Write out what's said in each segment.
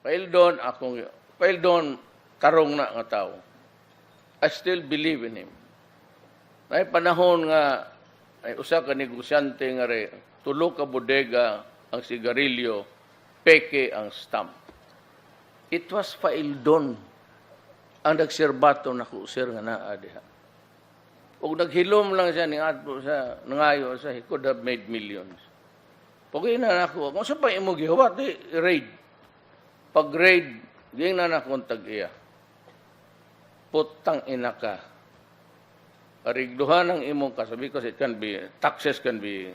Paildon, tarong na nga tao. I still believe in him. Ay panahon nga, ay usa ka negosyante nga re, tulo ka bodega ang sigarilyo, peke ang stamp. It was Paildon ang nagserbato na kusir nga naa diha. Ug naghilom lang siya ni adto sa nangayo sa he could have made millions. Pagay na nako, kung sa pa imo gihuwat raid. Pag raid, ging na nakong tag-iya. Putang ina ka. Arigduhan ang imong kasabi because it can be taxes can be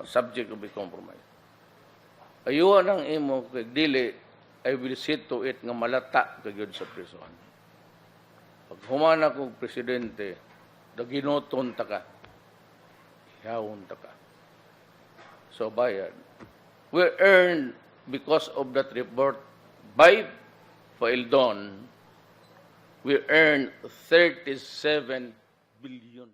subject to be compromised. Ayuan ang imo kay dili I will see to it nga malata kagyud sa prisuhan. Pag humana kong presidente, daginoton ta ka. Hiyawon ta ka. So bayad. We earned because of that report by Paildon, we earned 37 billion.